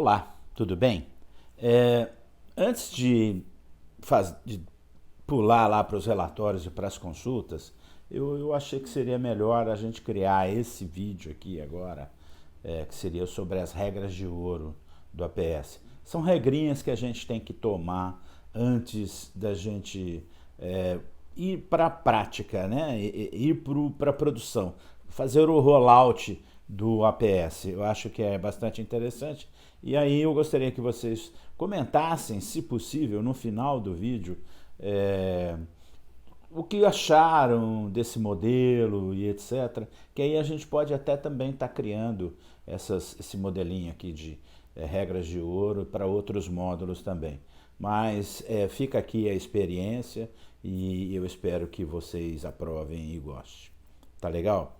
Olá, tudo bem? É, Antes de pular lá para os relatórios e para as consultas, eu achei que seria melhor a gente criar esse vídeo aqui agora, que seria sobre as regras de ouro do APS. São regrinhas que a gente tem que tomar antes da gente ir para a prática, né? Ir para a produção, fazer o rollout do APS. Eu acho que é bastante interessante. E aí eu gostaria que vocês comentassem, se possível, no final do vídeo, é, o que acharam desse modelo e etc. Que aí a gente pode até também estar criando esse modelinho aqui de regras de ouro para outros módulos também. Mas fica aqui a experiência e eu espero que vocês aprovem e gostem. Tá legal?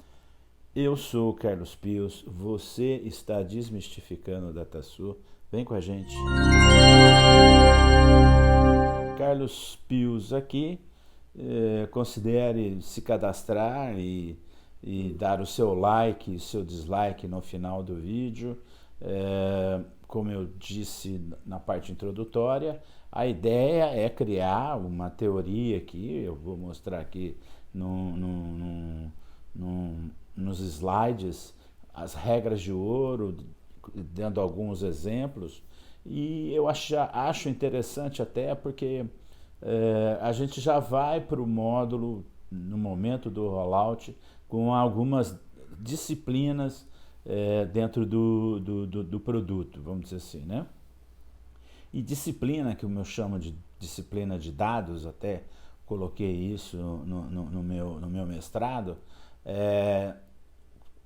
Eu sou o Carlos Pios, você está desmistificando o DataSul. Vem com a gente. Carlos Pios aqui. Considere se cadastrar e dar o seu like e seu dislike no final do vídeo. Como eu disse na parte introdutória, a ideia é criar uma teoria aqui, eu vou mostrar aqui nos slides as regras de ouro, dando alguns exemplos, e eu acho interessante até porque a gente já vai para o módulo, no momento do rollout, com algumas disciplinas dentro do produto, vamos dizer assim, né? E disciplina, que eu chamo de disciplina de dados, até coloquei isso no meu mestrado,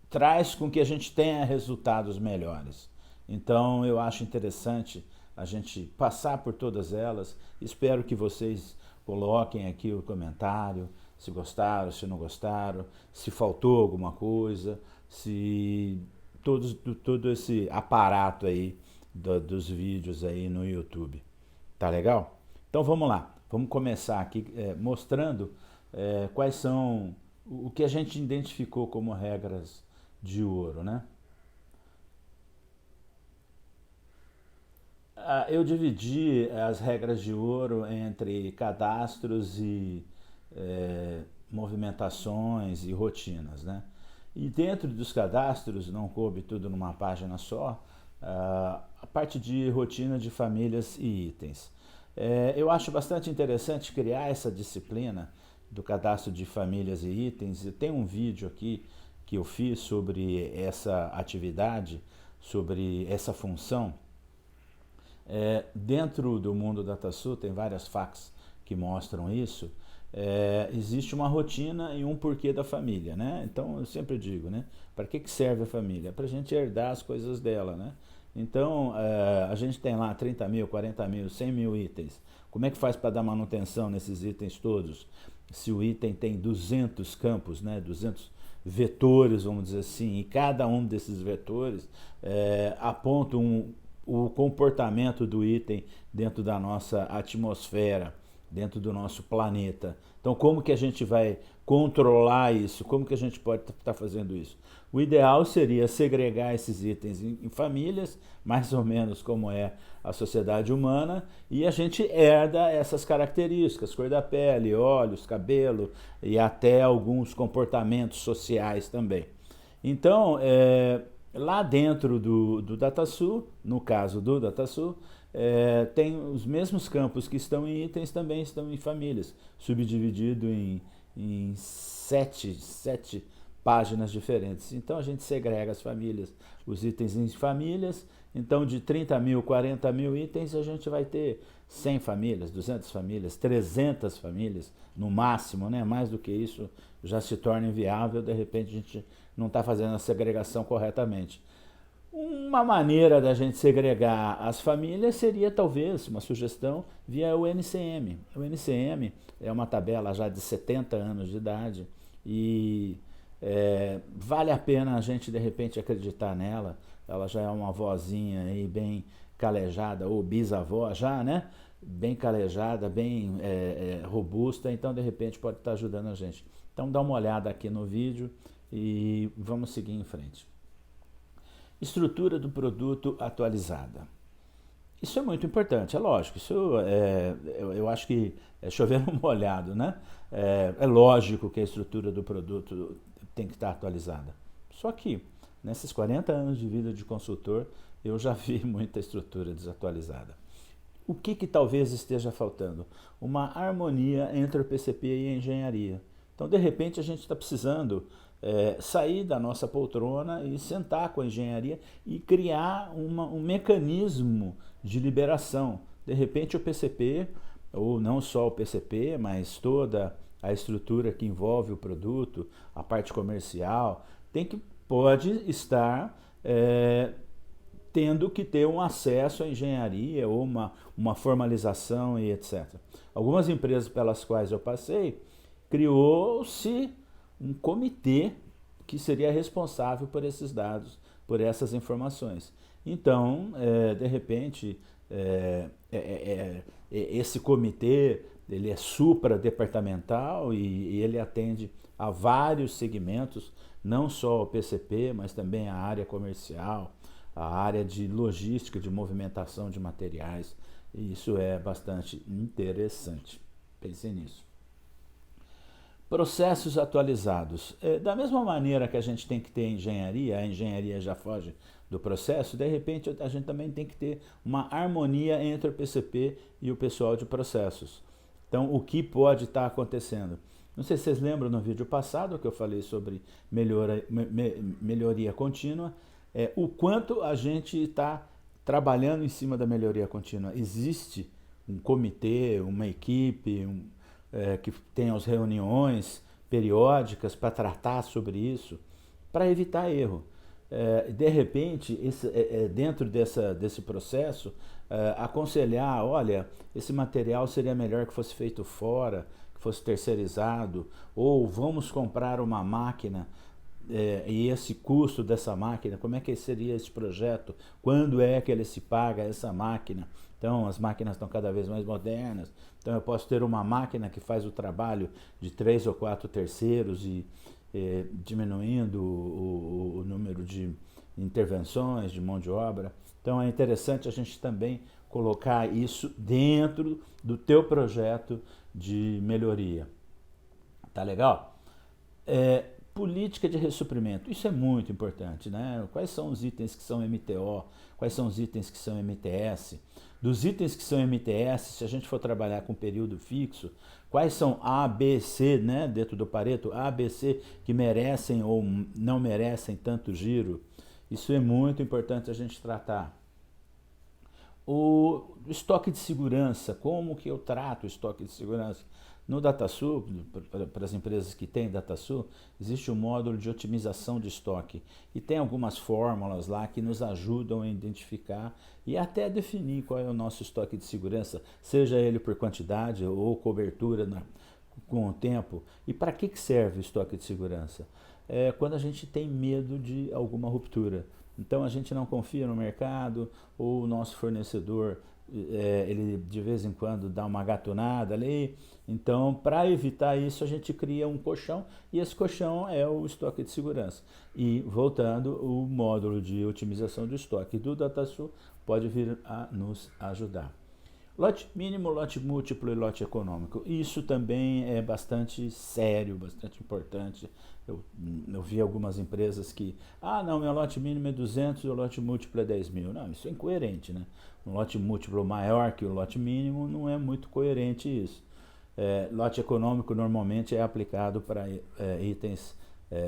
traz com que a gente tenha resultados melhores. Então eu acho interessante a gente passar por todas elas. Espero que vocês coloquem aqui o comentário, se gostaram, se não gostaram, se faltou alguma coisa, se todo esse aparato aí dos vídeos aí no YouTube. Tá legal? Então vamos lá, vamos começar aqui mostrando quais são o que a gente identificou como regras de ouro, né? Eu dividi as regras de ouro entre cadastros e movimentações e rotinas, né? E dentro dos cadastros, não coube tudo numa página só, a parte de rotina de famílias e itens. Eu acho bastante interessante criar essa disciplina do cadastro de famílias e itens. Tem um vídeo aqui que eu fiz sobre essa atividade, sobre essa função. Dentro do mundo DataSul tem várias facts que mostram isso. Existe uma rotina e um porquê da família, né? Então eu sempre digo, né? Para que serve a família? Para a gente herdar as coisas dela, né? Então a gente tem lá 30 mil, 40 mil, 100 mil itens. Como é que faz para dar manutenção nesses itens todos? Se o item tem 200 campos, né? 200 vetores, vamos dizer assim, e cada um desses vetores aponta o comportamento do item dentro da nossa atmosfera, dentro do nosso planeta. Então, como que a gente vai controlar isso? Como que a gente pode estar fazendo isso? O ideal seria segregar esses itens em famílias, mais ou menos como é a sociedade humana, e a gente herda essas características, cor da pele, olhos, cabelo e até alguns comportamentos sociais também. Então, lá dentro do DataSul, no caso do DataSul, tem os mesmos campos que estão em itens, também estão em famílias, subdividido em sete páginas diferentes. Então a gente segrega as famílias, os itens em famílias. Então de 30 mil, 40 mil itens, a gente vai ter 100 famílias, 200 famílias, 300 famílias no máximo, né? Mais do que isso já se torna inviável, de repente a gente não está fazendo a segregação corretamente. Uma maneira da gente segregar as famílias seria talvez uma sugestão via o NCM. O NCM é uma tabela já de 70 anos de idade e vale a pena a gente de repente acreditar nela. Ela já é uma vozinha aí bem calejada, ou bisavó já, né? Bem calejada, bem robusta, então de repente pode estar ajudando a gente. Então dá uma olhada aqui no vídeo e vamos seguir em frente. Estrutura do produto atualizada. Isso é muito importante, é lógico. Eu acho que é chover no molhado, né? É lógico que a estrutura do produto tem que estar atualizada. Só que, nesses 40 anos de vida de consultor, eu já vi muita estrutura desatualizada. O que talvez esteja faltando? Uma harmonia entre o PCP e a engenharia. Então, de repente, a gente está precisando sair da nossa poltrona e sentar com a engenharia e criar um mecanismo de liberação. De repente, o PCP, ou não só o PCP, mas toda a estrutura que envolve o produto, a parte comercial, pode estar tendo que ter um acesso à engenharia ou uma formalização e etc. Algumas empresas pelas quais eu passei, criou-se um comitê que seria responsável por esses dados, por essas informações. Então, de repente, esse comitê ele é supradepartamental e ele atende a vários segmentos, não só o PCP, mas também a área comercial, a área de logística, de movimentação de materiais. E isso é bastante interessante. Pensem nisso. Processos atualizados. Da mesma maneira que a gente tem que ter engenharia, a engenharia já foge do processo, de repente a gente também tem que ter uma harmonia entre o PCP e o pessoal de processos. Então, o que pode estar acontecendo? Não sei se vocês lembram no vídeo passado que eu falei sobre melhoria contínua, o quanto a gente está trabalhando em cima da melhoria contínua. Existe um comitê, uma equipe, que tem as reuniões periódicas para tratar sobre isso, para evitar erro. De repente, dentro desse processo, aconselhar, olha, esse material seria melhor que fosse feito fora, que fosse terceirizado, ou vamos comprar uma máquina, e esse custo dessa máquina, como é que seria esse projeto, quando é que ele se paga essa máquina. Então, as máquinas estão cada vez mais modernas, então eu posso ter uma máquina que faz o trabalho de 3 ou 4 terceiros e diminuindo o número de intervenções, de mão de obra. Então é interessante a gente também colocar isso dentro do teu projeto de melhoria. Tá legal? Política de ressuprimento, isso é muito importante, né? Quais são os itens que são MTO, quais são os itens que são MTS? Dos itens que são MTS, se a gente for trabalhar com período fixo, quais são A, B, C, né? Dentro do Pareto, A, B, C, que merecem ou não merecem tanto giro? Isso é muito importante a gente tratar. O estoque de segurança, como que eu trato o estoque de segurança? No DataSul, para as empresas que têm DataSul, existe um módulo de otimização de estoque e tem algumas fórmulas lá que nos ajudam a identificar e até definir qual é o nosso estoque de segurança, seja ele por quantidade ou cobertura com o tempo. E para que serve o estoque de segurança? Quando a gente tem medo de alguma ruptura. Então a gente não confia no mercado ou o nosso fornecedor ele de vez em quando dá uma gatunada ali. Então, para evitar isso, a gente cria um colchão e esse colchão é o estoque de segurança. E voltando, o módulo de otimização do estoque do DataSul pode vir a nos ajudar. Lote mínimo, lote múltiplo e lote econômico. Isso também é bastante sério, bastante importante. Eu vi algumas empresas que, não, meu lote mínimo é 200 e o lote múltiplo é 10 mil. Não, isso é incoerente, né? Um lote múltiplo maior que o lote mínimo não é muito coerente isso. Lote econômico normalmente é aplicado para itens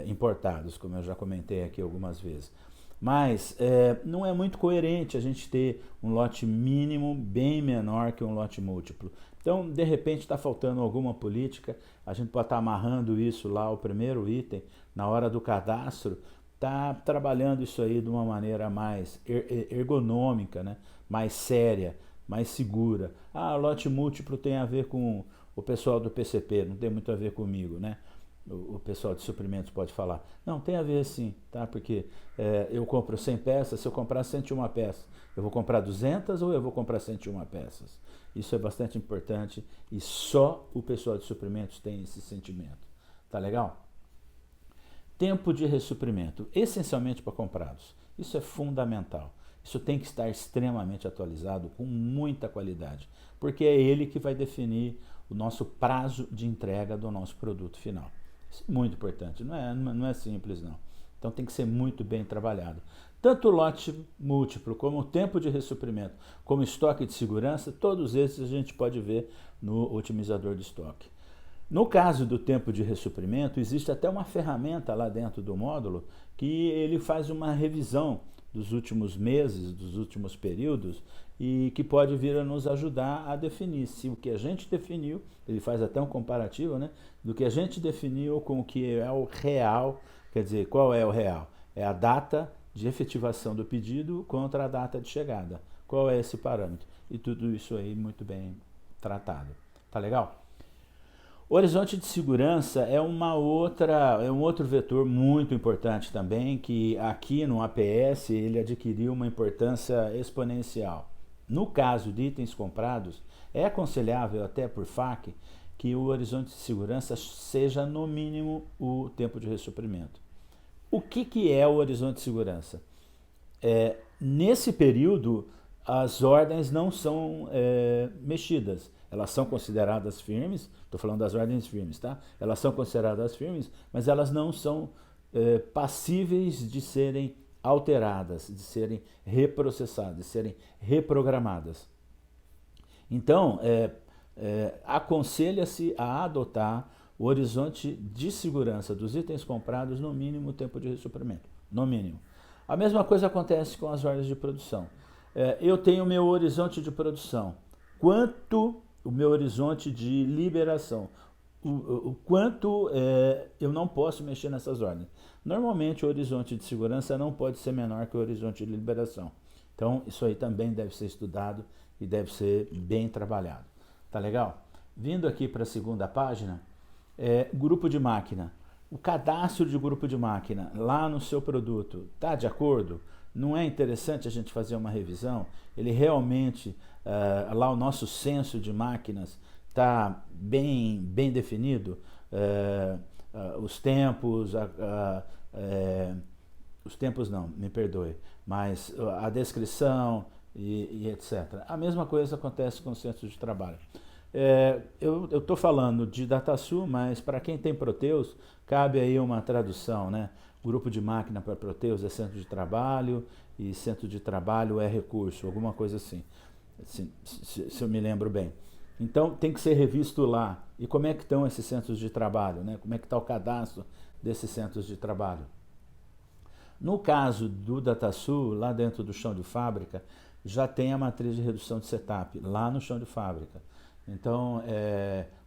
importados, como eu já comentei aqui algumas vezes. Mas não é muito coerente a gente ter um lote mínimo bem menor que um lote múltiplo. Então, de repente, está faltando alguma política, a gente pode estar amarrando isso lá, o primeiro item, na hora do cadastro, está trabalhando isso aí de uma maneira mais ergonômica, né? Mais séria, mais segura. Lote múltiplo tem a ver com o pessoal do PCP, não tem muito a ver comigo, né? O pessoal de suprimentos pode falar. Não, tem a ver sim, tá? Porque eu compro 100 peças, se eu comprar 101 peças, eu vou comprar 200 ou eu vou comprar 101 peças? Isso é bastante importante e só o pessoal de suprimentos tem esse sentimento. Tá legal? Tempo de ressuprimento, essencialmente para comprados. Isso é fundamental. Isso tem que estar extremamente atualizado, com muita qualidade, porque é ele que vai definir o nosso prazo de entrega do nosso produto final. Isso é muito importante, não é simples não. Então tem que ser muito bem trabalhado. Tanto o lote múltiplo, como o tempo de ressuprimento, como estoque de segurança, todos esses a gente pode ver no otimizador de estoque. No caso do tempo de ressuprimento, existe até uma ferramenta lá dentro do módulo que ele faz uma revisão dos últimos meses, dos últimos períodos, e que pode vir a nos ajudar a definir se o que a gente definiu, ele faz até um comparativo, né, do que a gente definiu com o que é o real, quer dizer, qual é o real? É a data de efetivação do pedido contra a data de chegada. Qual é esse parâmetro? E tudo isso aí muito bem tratado. Tá legal? O horizonte de segurança é um outro vetor muito importante também, que aqui no APS ele adquiriu uma importância exponencial. No caso de itens comprados, é aconselhável até por FAQ que o horizonte de segurança seja no mínimo o tempo de ressuprimento. O que é o horizonte de segurança? Nesse período, as ordens não são mexidas. Elas são consideradas firmes, estou falando das ordens firmes, tá? Elas são consideradas firmes, mas elas não são passíveis de serem alteradas, de serem reprocessadas, de serem reprogramadas. Então, aconselha-se a adotar o horizonte de segurança dos itens comprados no mínimo tempo de ressuprimento, no mínimo. A mesma coisa acontece com as ordens de produção. Eu tenho o meu horizonte de produção, quanto o meu horizonte de liberação, o quanto eu não posso mexer nessas ordens. Normalmente o horizonte de segurança não pode ser menor que o horizonte de liberação. Então isso aí também deve ser estudado e deve ser bem trabalhado. Tá legal? Vindo aqui para a segunda página, grupo de máquina. O cadastro de grupo de máquina lá no seu produto está de acordo? Não é interessante a gente fazer uma revisão? Ele realmente, lá o nosso censo de máquinas está bem definido? Os tempos, os tempos não, me perdoe, mas a descrição e etc. A mesma coisa acontece com o centro de trabalho. Eu estou falando de DataSul, mas para quem tem Proteus, cabe aí uma tradução, né? Grupo de máquina para Proteus é centro de trabalho e centro de trabalho é recurso, alguma coisa assim, se eu me lembro bem. Então tem que ser revisto lá. E como é que estão esses centros de trabalho, né? Como é que está o cadastro desses centros de trabalho? No caso do DataSul, lá dentro do chão de fábrica, já tem a matriz de redução de setup, lá no chão de fábrica. Então,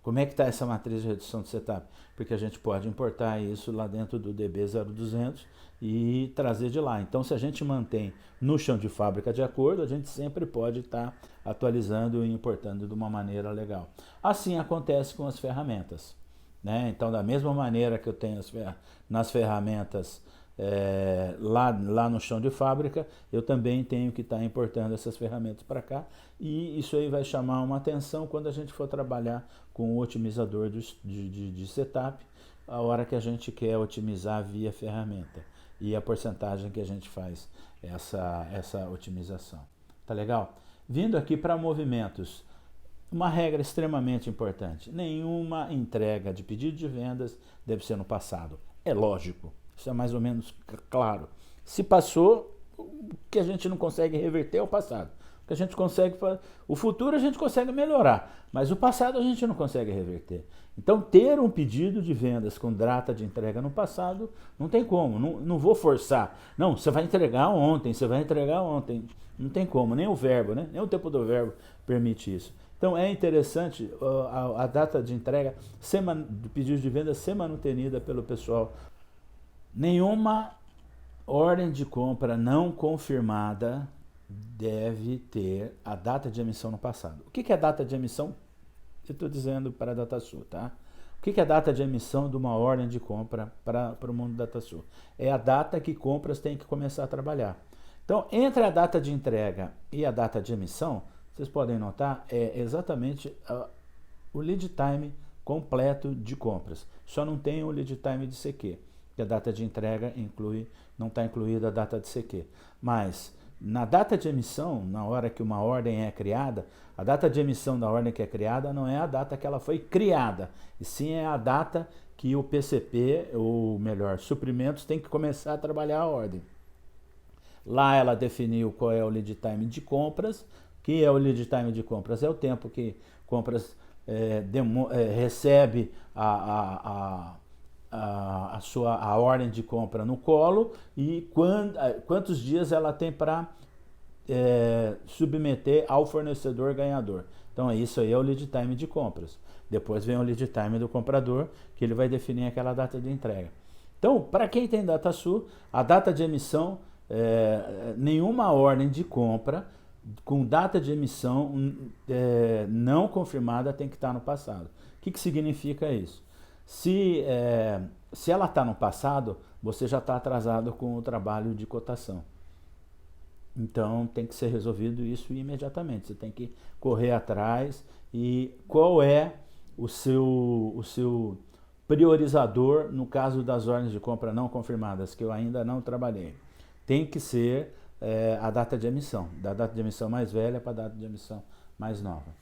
como é que está essa matriz de redução de setup? Porque a gente pode importar isso lá dentro do DB0200 e trazer de lá. Então, se a gente mantém no chão de fábrica de acordo, a gente sempre pode estar atualizando e importando de uma maneira legal. Assim acontece com as ferramentas, né? Então, da mesma maneira que eu tenho nas ferramentas lá no chão de fábrica, eu também tenho que estar importando essas ferramentas para cá, e isso aí vai chamar uma atenção quando a gente for trabalhar com o otimizador de setup, a hora que a gente quer otimizar via ferramenta e a porcentagem que a gente faz essa otimização. Tá legal? Vindo aqui para movimentos, uma regra extremamente importante: nenhuma entrega de pedido de vendas deve ser no passado. É lógico. Isso é mais ou menos claro. Se passou, o que a gente não consegue reverter é o passado. O que a gente consegue, o futuro a gente consegue melhorar, mas o passado a gente não consegue reverter. Então, ter um pedido de vendas com data de entrega no passado, não tem como, não vou forçar. Não, você vai entregar ontem, você vai entregar ontem. Não tem como, nem o verbo, né? Nem o tempo do verbo permite isso. Então, é interessante a data de entrega do pedido de venda ser manutenida pelo pessoal. Nenhuma ordem de compra não confirmada deve ter a data de emissão no passado. O que é a data de emissão? Eu estou dizendo para a DataSul, tá? O que é a data de emissão de uma ordem de compra para o mundo DataSul? É a data que compras têm que começar a trabalhar. Então, entre a data de entrega e a data de emissão, vocês podem notar, é exatamente o lead time completo de compras. Só não tem o lead time de CQ. que a data de entrega não está incluída a data de CQ. Mas na data de emissão, na hora que uma ordem é criada, a data de emissão da ordem que é criada não é a data que ela foi criada, e sim é a data que o PCP, ou melhor, suprimentos, tem que começar a trabalhar a ordem. Lá ela definiu qual é o lead time de compras. Que é o lead time de compras? É o tempo que compras recebe a ordem de compra no colo e quantos dias ela tem para submeter ao fornecedor ganhador. Então isso aí é o lead time de compras. Depois vem o lead time do comprador, que ele vai definir aquela data de entrega. Então, para quem tem DataSul, a data de emissão, nenhuma ordem de compra com data de emissão não confirmada tem que estar no passado. O que significa isso? Se ela está no passado, você já está atrasado com o trabalho de cotação. Então tem que ser resolvido isso imediatamente. Você tem que correr atrás. E qual é o seu priorizador no caso das ordens de compra não confirmadas, que eu ainda não trabalhei? Tem que ser a data de emissão, da data de emissão mais velha para a data de emissão mais nova.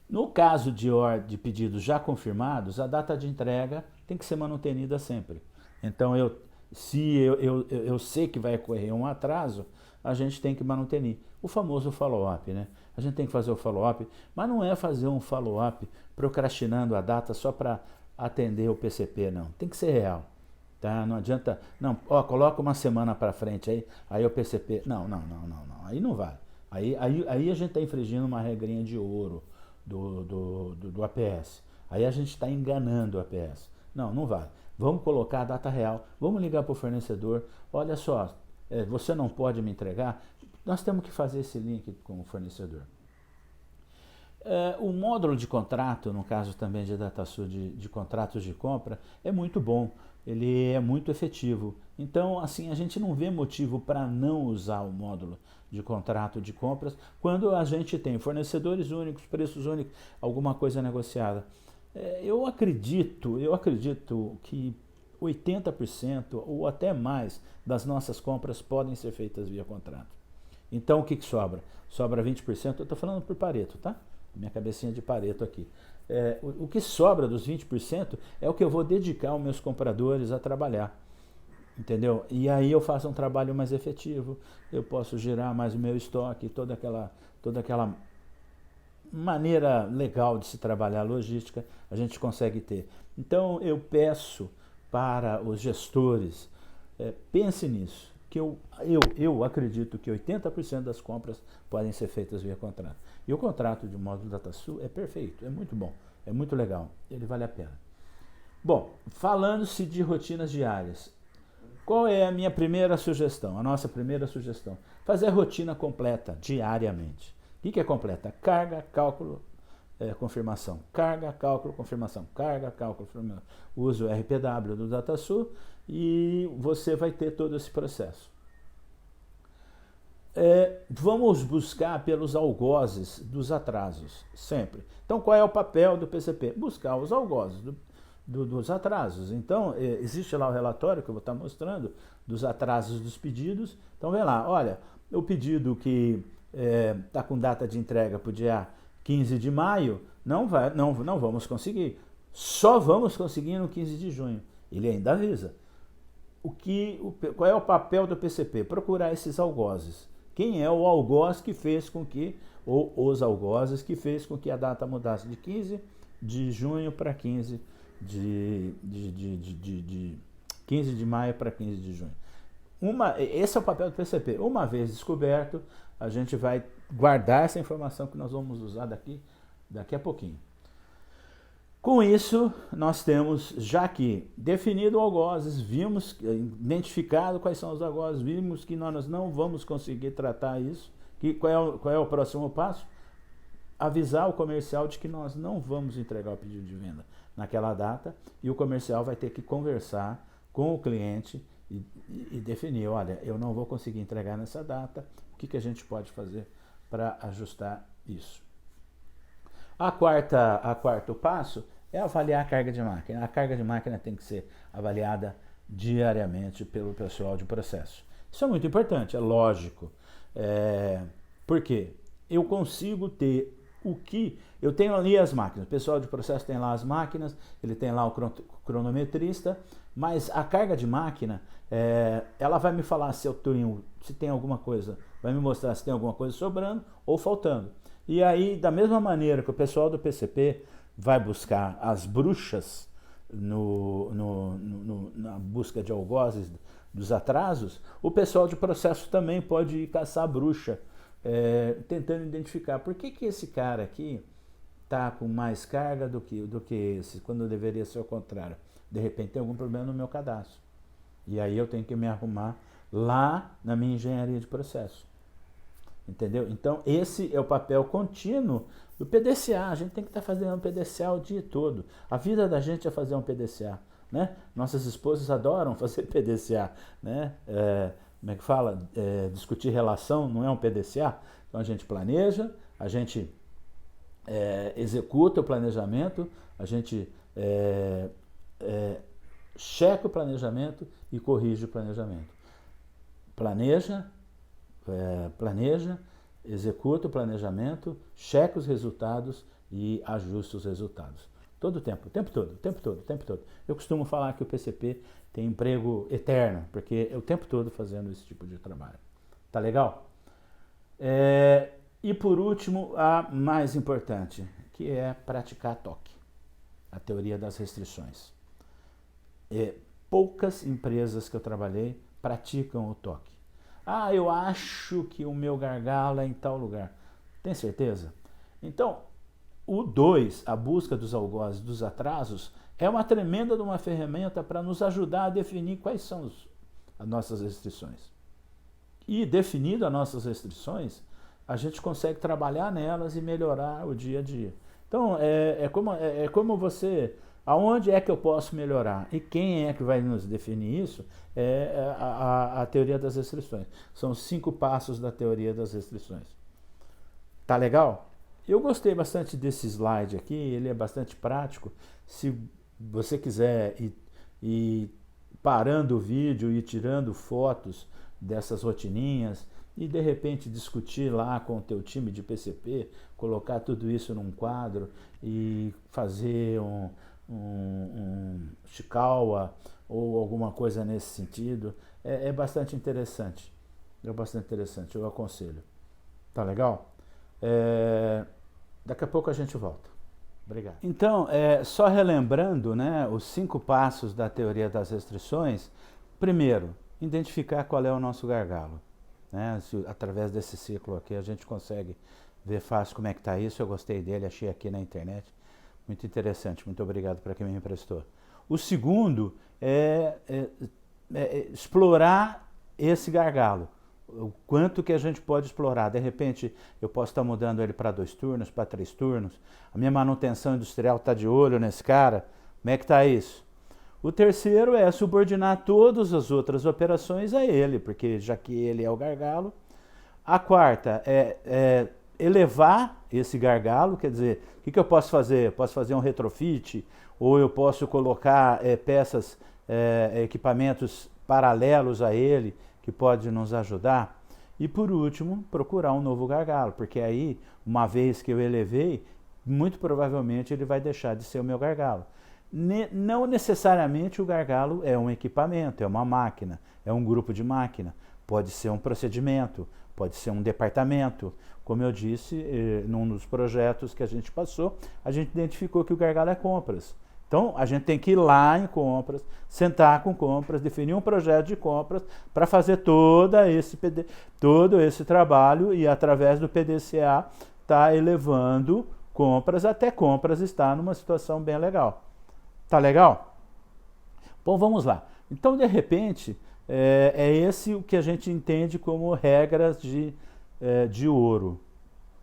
No caso de pedidos já confirmados, a data de entrega tem que ser manutenida sempre. Então, se eu sei que vai ocorrer um atraso, a gente tem que manutenir. O famoso follow-up, né? A gente tem que fazer o follow-up, mas não é fazer um follow-up procrastinando a data só para atender o PCP, não. Tem que ser real. Tá? Não adianta, não, coloca uma semana para frente aí o PCP, não, aí não vai. Aí a gente está infringindo uma regrinha de ouro do APS. Aí a gente está enganando o APS. Não vai. Vamos colocar a data real, vamos ligar para o fornecedor, olha só, você não pode me entregar, nós temos que fazer esse link com o fornecedor. O módulo de contrato, no caso também de DataSul de contratos de compra, é muito bom, ele é muito efetivo. Então, assim, a gente não vê motivo para não usar o módulo de contrato de compras quando a gente tem fornecedores únicos, preços únicos, alguma coisa negociada. Eu acredito que 80% ou até mais das nossas compras podem ser feitas via contrato. Então, o que sobra? Sobra 20%, eu estou falando por Pareto, tá? Minha cabecinha de Pareto aqui. O que sobra dos 20% é o que eu vou dedicar aos meus compradores a trabalhar. Entendeu? E aí eu faço um trabalho mais efetivo, eu posso gerar mais o meu estoque, toda aquela maneira legal de se trabalhar a logística, a gente consegue ter. Então eu peço para os gestores, pense nisso, que eu acredito que 80% das compras podem ser feitas via contrato. E o contrato de módulo DataSul é perfeito, é muito bom, é muito legal, ele vale a pena. Bom, falando-se de rotinas diárias, qual é a minha primeira sugestão, a nossa primeira sugestão? Fazer a rotina completa, diariamente. O que é completa? Carga, cálculo, confirmação. Carga, cálculo, confirmação. Carga, cálculo, confirmação. Usa o RPW do DataSul e você vai ter todo esse processo. Vamos buscar pelos algozes dos atrasos, sempre. Então, qual é o papel do PCP? Buscar os algozes dos atrasos. Então, existe lá o relatório que eu vou estar mostrando dos atrasos dos pedidos. Então, vem lá, olha, o pedido que está com data de entrega para o dia 15 de maio, não vamos conseguir. Só vamos conseguir no 15 de junho. Ele ainda avisa. Qual é o papel do PCP? Procurar esses algozes. Quem é o algoz que fez com que, ou os algozes que fez com que a data mudasse de 15 de junho para 15 15 de maio para 15 de junho. Esse é o papel do PCP. Uma vez descoberto, a gente vai guardar essa informação que nós vamos usar daqui a pouquinho. Com isso, nós temos já aqui definido algozes, vimos, identificado quais são os algozes, vimos que nós não vamos conseguir tratar isso. Qual é o próximo passo? Avisar o comercial de que nós não vamos entregar o pedido de venda naquela data e o comercial vai ter que conversar com o cliente e definir, olha, eu não vou conseguir entregar nessa data, o que a gente pode fazer para ajustar isso? O quarto passo é avaliar a carga de máquina. A carga de máquina tem que ser avaliada diariamente pelo pessoal de processo. Isso é muito importante, é lógico. Por quê? Eu consigo ter o que... Eu tenho ali as máquinas, o pessoal de processo tem lá as máquinas, ele tem lá o cronometrista, mas a carga de máquina, ela vai me falar se tem alguma coisa, vai me mostrar se tem alguma coisa sobrando ou faltando. E aí, da mesma maneira que o pessoal do PCP vai buscar as bruxas na busca de algozes dos atrasos, o pessoal de processo também pode ir caçar a bruxa, tentando identificar por que esse cara aqui está com mais carga do que esse, quando deveria ser o contrário. De repente tem algum problema no meu cadastro. E aí eu tenho que me arrumar lá na minha engenharia de processo. Entendeu? Então esse é o papel contínuo do PDCA. A gente tem que estar fazendo um PDCA o dia todo. A vida da gente é fazer um PDCA. Né? Nossas esposas adoram fazer PDCA. Né? Como é que fala? Discutir relação não é um PDCA? Então a gente planeja, a gente executa o planejamento, a gente checa o planejamento e corrige o planejamento. Planeja, executa o planejamento, checa os resultados e ajusta os resultados. Todo o tempo, o tempo todo. Eu costumo falar que o PCP tem emprego eterno, porque é o tempo todo fazendo esse tipo de trabalho. Tá legal? E por último, a mais importante, que é praticar toque, a teoria das restrições. Poucas empresas que eu trabalhei praticam o toque. Ah, eu acho que o meu gargalo é em tal lugar. Tem certeza? Então, o 2, a busca dos algozes, dos atrasos, é uma tremenda de uma ferramenta para nos ajudar a definir quais são as nossas restrições. E definindo as nossas restrições, a gente consegue trabalhar nelas e melhorar o dia a dia. Então, como você... Aonde é que eu posso melhorar? E quem é que vai nos definir isso? A teoria das restrições. São os 5 passos da teoria das restrições. Tá legal? Eu gostei bastante desse slide aqui, ele é bastante prático. Se você quiser ir parando o vídeo e tirando fotos dessas rotininhas e de repente discutir lá com o teu time de PCP, colocar tudo isso num quadro e fazer um Chikawa ou alguma coisa nesse sentido, é bastante interessante. Eu aconselho. Tá legal? Daqui a pouco a gente volta. Obrigado. Então, só relembrando, né, os 5 passos da teoria das restrições. Primeiro, identificar qual é o nosso gargalo. Né? Através desse ciclo aqui a gente consegue ver fácil como é que está isso. Eu gostei dele, achei aqui na internet. Muito interessante, muito obrigado para quem me emprestou. O segundo é explorar esse gargalo. O quanto que a gente pode explorar. De repente, eu posso estar mudando ele para 2 turnos, para 3 turnos. A minha manutenção industrial está de olho nesse cara. Como é que está isso? O terceiro é subordinar todas as outras operações a ele, porque já que ele é o gargalo. A quarta é elevar esse gargalo, quer dizer, o que eu posso fazer? Eu posso fazer um retrofit, ou eu posso colocar peças, equipamentos paralelos a ele, que pode nos ajudar. E por último, procurar um novo gargalo, porque aí, uma vez que eu elevei, muito provavelmente ele vai deixar de ser o meu gargalo. Não necessariamente o gargalo é um equipamento, é uma máquina, é um grupo de máquina, pode ser um procedimento, pode ser um departamento. Como eu disse, num dos projetos que a gente passou, a gente identificou que o gargalo é compras. Então, a gente tem que ir lá em compras, sentar com compras, definir um projeto de compras para fazer todo esse trabalho e, através do PDCA, tá elevando compras até compras estar numa situação bem legal. Tá legal? Bom, vamos lá. Então, de repente, esse o que a gente entende como regras de ouro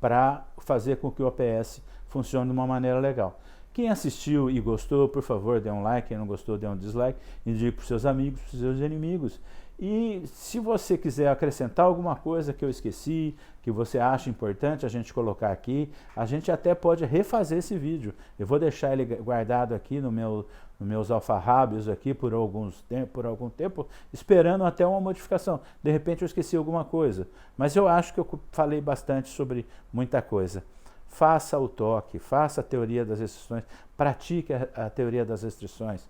para fazer com que o OPS funcione de uma maneira legal. Quem assistiu e gostou, por favor, dê um like. Quem não gostou, dê um dislike. Indique para os seus amigos, para os seus inimigos. E se você quiser acrescentar alguma coisa que eu esqueci, que você acha importante a gente colocar aqui, a gente até pode refazer esse vídeo. Eu vou deixar ele guardado aqui nos meus alfarrábios aqui por algum tempo, esperando até uma modificação. De repente eu esqueci alguma coisa, mas eu acho que eu falei bastante sobre muita coisa. Faça o toque, faça a teoria das restrições, pratique a teoria das restrições.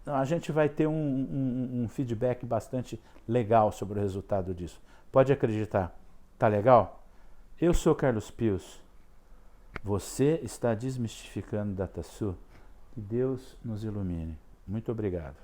A gente vai ter um feedback bastante legal sobre o resultado disso. Pode acreditar. Tá legal? Eu sou Carlos Pius. Você está desmistificando DataSul. Que Deus nos ilumine. Muito obrigado.